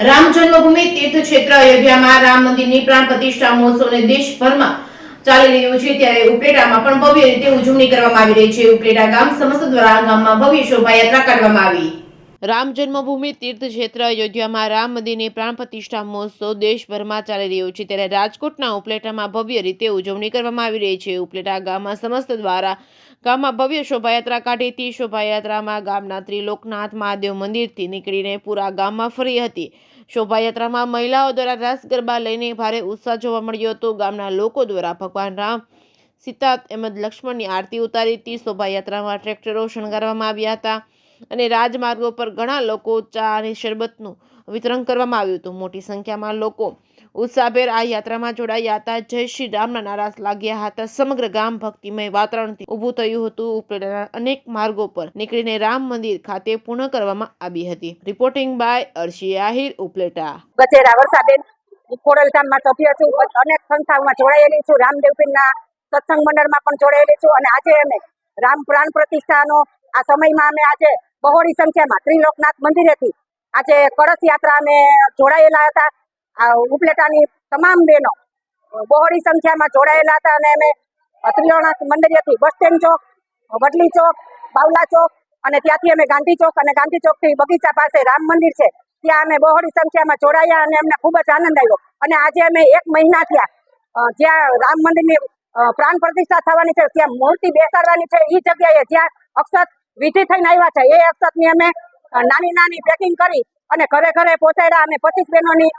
રામ જન્મભૂમિ તીર્થ ક્ષેત્ર અયોધ્યામાં રામ મંદિરની પ્રાણ પ્રતિષ્ઠા મહોત્સવને દેશભરમાં ચાલી રહ્યો છે, ત્યારે ઉપલેટામાં પણ ભવ્ય રીતે ઉજવણી કરવામાં આવી રહી છે. ઉપલેટા ગામ સમસ્ત દ્વારા ગામમાં ભવ્ય શોભાયાત્રા કાઢવામાં આવી. રામ જન્મભૂમિ તીર્થ ક્ષેત્ર અયોધ્યામાં રામ મંદિરની પ્રાણ પ્રતિષ્ઠા મહોત્સવ દેશભરમાં ચાલી રહ્યો છે, ત્યારે રાજકોટના ઉપલેટામાં ભવ્ય રીતે ઉજવણી કરવામાં આવી રહી છે. ઉપલેટા ગામમાં સમસ્ત દ્વારા ગામમાં ભવ્ય શોભાયાત્રા કાઢી હતી. શોભાયાત્રામાં ગામના ત્રિલોકનાથ મહાદેવ મંદિરથી નીકળીને પૂરા ગામમાં ફરી હતી. શોભાયાત્રામાં મહિલાઓ દ્વારા રાસ ગરબા લઈને ભારે ઉત્સાહ જોવા મળ્યો હતો. ગામના લોકો દ્વારા ભગવાન રામ, સીતા તેમજ લક્ષ્મણની આરતી ઉતારી હતી. શોભાયાત્રામાં ટ્રેક્ટરો શણગારવામાં આવ્યા હતા અને રાજમાર્ગો પર ઘણા લોકો ચા અને શરબતનું વિતરણ કરવામાં આવ્યું હતું. મોટી સંખ્યામાં લોકો ઉત્સાહભેર આ યાત્રામાં જોડાયા હતા. જય શ્રી રામના નારા લાગ્યા હતા. સમગ્ર ગામ ભક્તિમય વાતાવરણથી ઊભું થયું હતું. ઉપલેટાના અનેક માર્ગો પર નીકળીને રામ મંદિર ખાતે પૂર્ણ કરવામાં આવી હતી. Reporting by Arshi Ahir, Upleta. ગજેરા વર્ષાબેન, ખોડલ ધામમાં સભ્ય છું. અનેક સંસ્થાઓમાં જોડાયેલી છું. રામદેવપીરના સત્સંગ મંડળમાં પણ જોડાયેલી છું. અને આજે અમે રામ પ્રાણ પ્રતિષ્ઠાનો આ સમયમાં અમે આજે બહોળી સંખ્યામાં ત્રિલોકનાથ મંદિરેથી આજે કળશ યાત્રા અમે જોડાયેલા હતા. ઉપલેટાની તમામ બહેનો બહોળી સંખ્યામાં જોડાયેલા હતા અને અમે ત્રિલોકનાથ મંદિરેથી બસ સ્ટેન્ડ ચોક, વડલી ચોક, બાવલા ચોક અને ત્યાંથી અમે ગાંધી ચોક અને ગાંધી ચોકથી બગીચા પાસે રામ મંદિર છે ત્યાં અમે બહોળી સંખ્યામાં જોડાયા અને અમને ખૂબ જ આનંદ આવ્યો. અને આજે અમે 1 મહિના થયા જ્યાં રામ મંદિરની પ્રાણ પ્રતિષ્ઠા થવાની છે, ત્યાં મૂર્તિ બેસાડવાની છે, એ જગ્યાએ જ્યાં અક્ષત વિધિ થઈને આવ્યા છે એ અક્ષતની અમે નાની નાની પેકિંગ કરી અને ઘરે ઘરે પહોંચાડ્યા. અમે 25 બહેનોની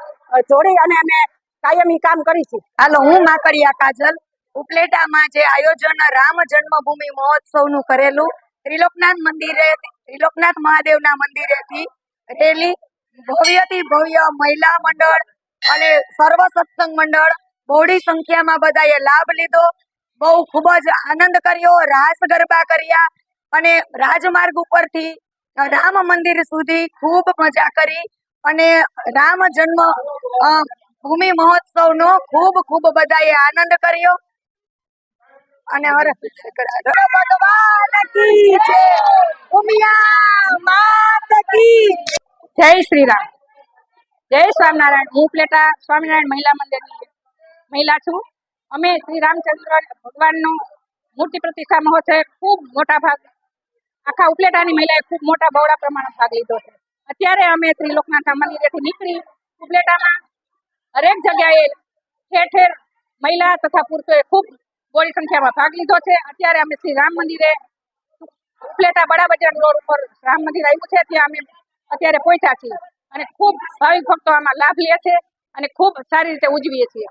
જોડી અને અમે કાયમી કામ કરીશું. હાલો, હું માકડિયા કાજલ. ઉપલેટામાં જે આયોજન રામ જન્મભૂમિ મહોત્સવનું કરેલું, ત્રિલોકનાથ મહાદેવના મંદિરેથી રેલી, ભવ્યથી ભવ્ય મહિલા મંડળ અને સર્વ સત્સંગ મંડળ બહોળી સંખ્યામાં બધાએ લાભ લીધો. બહુ ખૂબ જ આનંદ કર્યો, રાસ ગરબા કર્યા અને રાજમાર્ગ ઉપરથી રામ મંદિર સુધી ખૂબ મજા કરી અને રામ જન્મ ભૂમિ મહોત્સવનો ખૂબ ખૂબ બધાએ આનંદ કર્યો. અને ભગવાન કી જય, ઉમિયા માત કી જય શ્રી રામ, જય સ્વામિનારાયણ. હું ઉપલેટા સ્વામિનારાયણ મહિલા મંદિરની મહિલા છું. અમે શ્રી રામચંદ્ર ભગવાનનો મૂર્તિ પ્રતિષ્ઠા મહોત્સવ ખૂબ મોટા ભાગ આખા ઉપલેટાની મહિલાએ ખૂબ મોટા બહોળા પ્રમાણમાં ભાગ લીધો છે. અત્યારે અમે ત્રિલોકનાથ મંદિરેથી નીકળી ઉપલેટામાં હરેક જગ્યાએ ઠેર ઠેર મહિલા તથા પુરુષોએ ખૂબ બહોળી સંખ્યામાં ભાગ લીધો છે. અત્યારે અમે શ્રી રામ મંદિરે ઉપલેટા બડા બજાર રોડ ઉપર રામ મંદિર આવ્યું છે ત્યાં અમે અત્યારે પહોંચ્યા છીએ અને ખૂબ ભાવિક ભક્તો આમાં લાભ લે છે અને ખૂબ સારી રીતે ઉજવીએ છીએ.